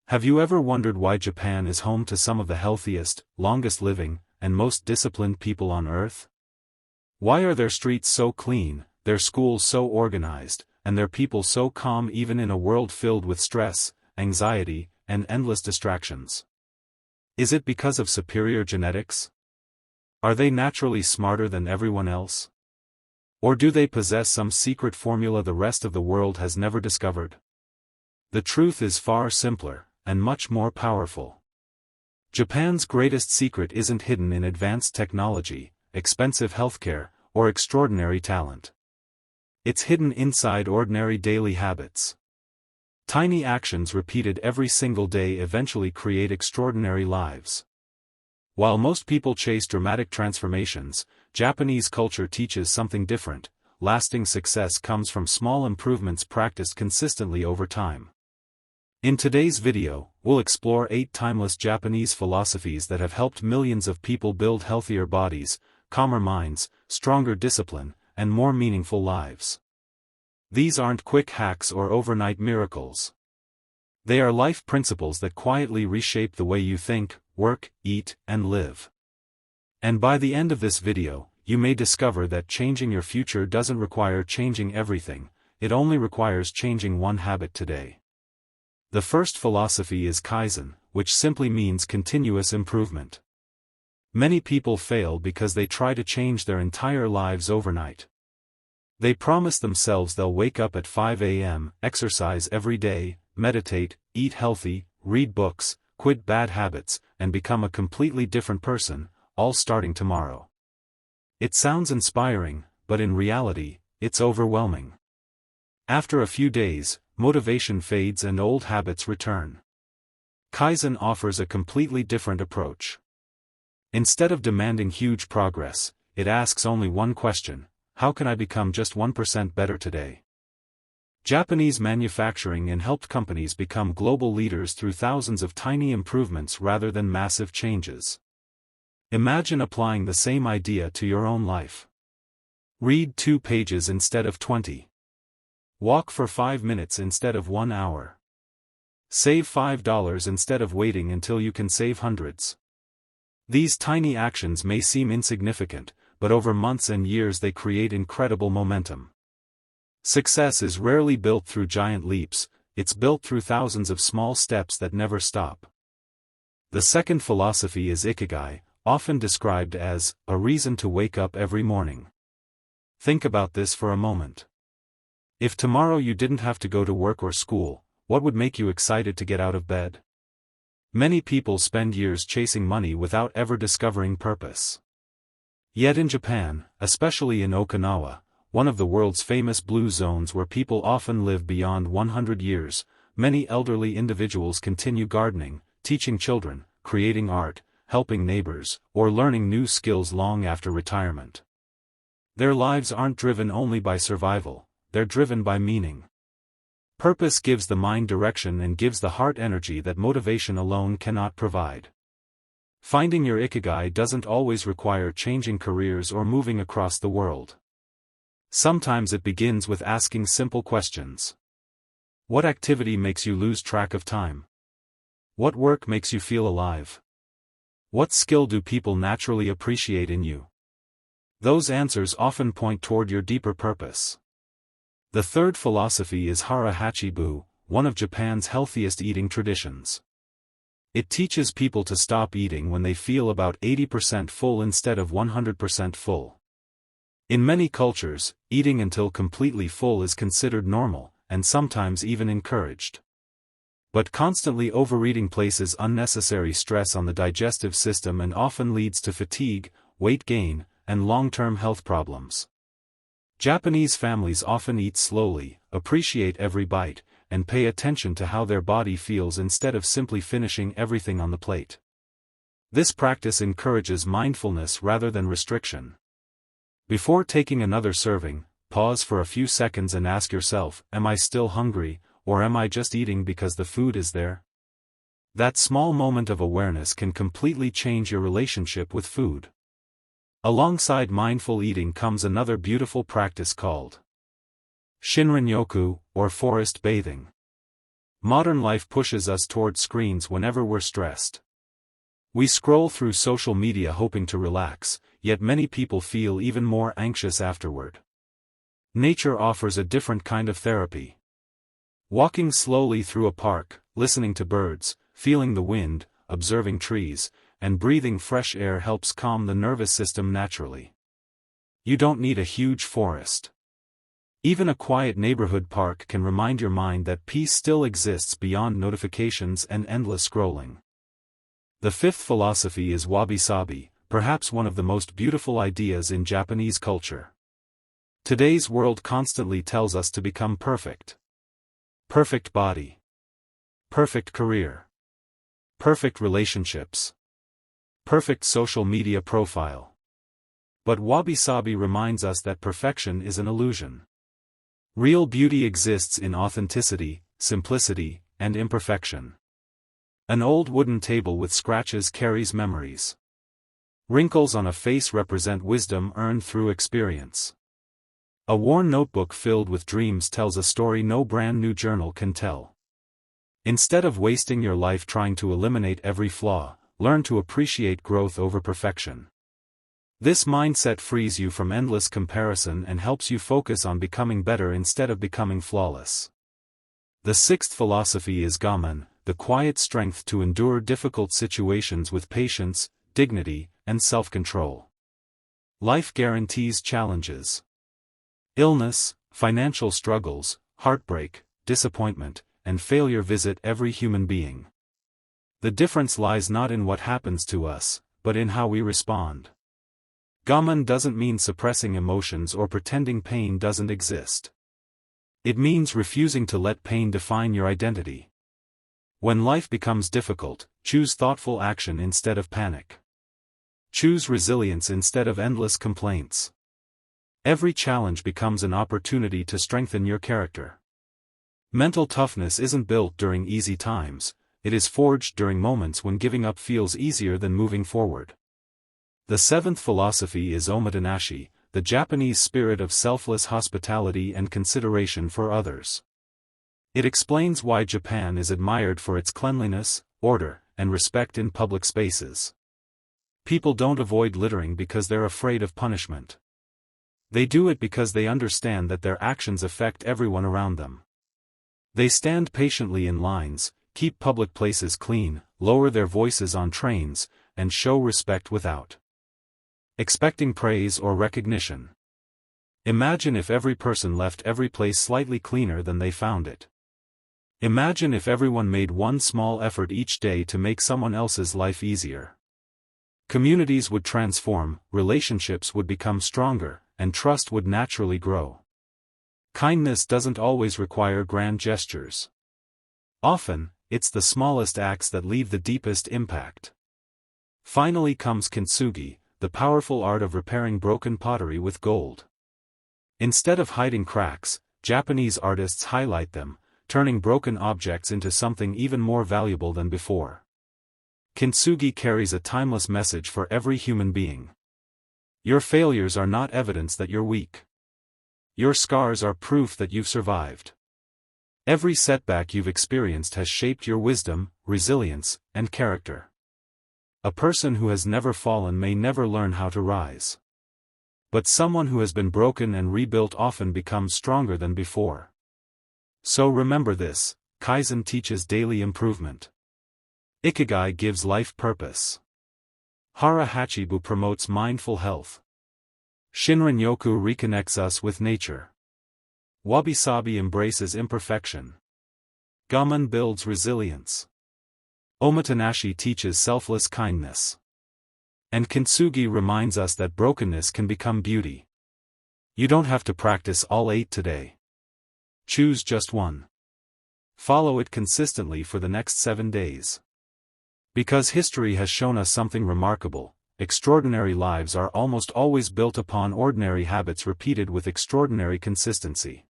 Have you ever wondered why Japan is home to some of the healthiest, longest living, and most disciplined people on Earth? Why are their streets so clean, their schools so organized, and their people so calm even in a world filled with stress, anxiety, and endless distractions? Is it because of superior genetics? Are they naturally smarter than everyone else? Or do they possess some secret formula the rest of the world has never discovered? The truth is far simpler, and much more powerful. Japan's greatest secret isn't hidden in advanced technology, expensive healthcare, or extraordinary talent. It's hidden inside ordinary daily habits. Tiny actions repeated every single day eventually create extraordinary lives. While most people chase dramatic transformations, Japanese culture teaches something different. Lasting success comes from small improvements practiced consistently over time. In today's video, we'll explore 8 timeless Japanese philosophies that have helped millions of people build healthier bodies, calmer minds, stronger discipline, and more meaningful lives. These aren't quick hacks or overnight miracles. They are life principles that quietly reshape the way you think, work, eat, and live. And by the end of this video, you may discover that changing your future doesn't require changing everything, it only requires changing one habit today. The first philosophy is Kaizen, which simply means continuous improvement. Many people fail because they try to change their entire lives overnight. They promise themselves they'll wake up at 5 a.m., exercise every day, meditate, eat healthy, read books, quit bad habits, and become a completely different person, all starting tomorrow. It sounds inspiring, but in reality, it's overwhelming. After a few days, motivation fades and old habits return. Kaizen offers a completely different approach. Instead of demanding huge progress, it asks only one question: how can I become just 1% better today? Japanese manufacturing helped companies become global leaders through thousands of tiny improvements rather than massive changes. Imagine applying the same idea to your own life. Read 2 pages instead of 20. Walk for 5 minutes instead of 1 hour. Save $5 instead of waiting until you can save hundreds. These tiny actions may seem insignificant, but over months and years they create incredible momentum. Success is rarely built through giant leaps, it's built through thousands of small steps that never stop. The second philosophy is Ikigai, often described as a reason to wake up every morning. Think about this for a moment. If tomorrow you didn't have to go to work or school, what would make you excited to get out of bed? Many people spend years chasing money without ever discovering purpose. Yet in Japan, especially in Okinawa, one of the world's famous blue zones where people often live beyond 100 years, many elderly individuals continue gardening, teaching children, creating art, helping neighbors, or learning new skills long after retirement. Their lives aren't driven only by survival, they're driven by meaning. Purpose gives the mind direction and gives the heart energy that motivation alone cannot provide. Finding your Ikigai doesn't always require changing careers or moving across the world. Sometimes it begins with asking simple questions. What activity makes you lose track of time? What work makes you feel alive? What skill do people naturally appreciate in you? Those answers often point toward your deeper purpose. The third philosophy is Hara, one of Japan's healthiest eating traditions. It teaches people to stop eating when they feel about 80% full instead of 100% full. In many cultures, eating until completely full is considered normal, and sometimes even encouraged. But constantly overeating places unnecessary stress on the digestive system and often leads to fatigue, weight gain, and long-term health problems. Japanese families often eat slowly, appreciate every bite, and pay attention to how their body feels instead of simply finishing everything on the plate. This practice encourages mindfulness rather than restriction. Before taking another serving, pause for a few seconds and ask yourself, am I still hungry, or am I just eating because the food is there? That small moment of awareness can completely change your relationship with food. Alongside mindful eating comes another beautiful practice called Shinrin-Yoku, or forest bathing. Modern life pushes us toward screens whenever we're stressed. We scroll through social media hoping to relax, yet many people feel even more anxious afterward. Nature offers a different kind of therapy. Walking slowly through a park, listening to birds, feeling the wind, observing trees, and breathing fresh air helps calm the nervous system naturally. You don't need a huge forest. Even a quiet neighborhood park can remind your mind that peace still exists beyond notifications and endless scrolling. The fifth philosophy is Wabi-Sabi, perhaps one of the most beautiful ideas in Japanese culture. Today's world constantly tells us to become perfect. Perfect body. Perfect career. Perfect relationships. Perfect social media profile. But Wabi-Sabi reminds us that perfection is an illusion. Real beauty exists in authenticity, simplicity, and imperfection. An old wooden table with scratches carries memories. Wrinkles on a face represent wisdom earned through experience. A worn notebook filled with dreams tells a story no brand new journal can tell. Instead of wasting your life trying to eliminate every flaw, learn to appreciate growth over perfection. This mindset frees you from endless comparison and helps you focus on becoming better instead of becoming flawless. The sixth philosophy is Gaman, the quiet strength to endure difficult situations with patience, dignity, and self-control. Life guarantees challenges. Illness, financial struggles, heartbreak, disappointment, and failure visit every human being. The difference lies not in what happens to us, but in how we respond. Gaman doesn't mean suppressing emotions or pretending pain doesn't exist. It means refusing to let pain define your identity. When life becomes difficult, choose thoughtful action instead of panic. Choose resilience instead of endless complaints. Every challenge becomes an opportunity to strengthen your character. Mental toughness isn't built during easy times, it is forged during moments when giving up feels easier than moving forward. The seventh philosophy is Omotenashi, the Japanese spirit of selfless hospitality and consideration for others. It explains why Japan is admired for its cleanliness, order, and respect in public spaces. People don't avoid littering because they're afraid of punishment. They do it because they understand that their actions affect everyone around them. They stand patiently in lines, keep public places clean, lower their voices on trains, and show respect without expecting praise or recognition. Imagine if every person left every place slightly cleaner than they found it. Imagine if everyone made one small effort each day to make someone else's life easier. Communities would transform, relationships would become stronger, and trust would naturally grow. Kindness doesn't always require grand gestures. Often, it's the smallest acts that leave the deepest impact. Finally comes Kintsugi, the powerful art of repairing broken pottery with gold. Instead of hiding cracks, Japanese artists highlight them, turning broken objects into something even more valuable than before. Kintsugi carries a timeless message for every human being. Your failures are not evidence that you're weak. Your scars are proof that you've survived. Every setback you've experienced has shaped your wisdom, resilience, and character. A person who has never fallen may never learn how to rise. But someone who has been broken and rebuilt often becomes stronger than before. So remember this, Kaizen teaches daily improvement. Ikigai gives life purpose. Hara Hachi promotes mindful health. Shinrin-Yoku reconnects us with nature. Wabi-Sabi embraces imperfection. Gaman builds resilience. Omotenashi teaches selfless kindness. And Kintsugi reminds us that brokenness can become beauty. You don't have to practice all 8 today. Choose just one. Follow it consistently for the next 7 days. Because history has shown us something remarkable, extraordinary lives are almost always built upon ordinary habits repeated with extraordinary consistency.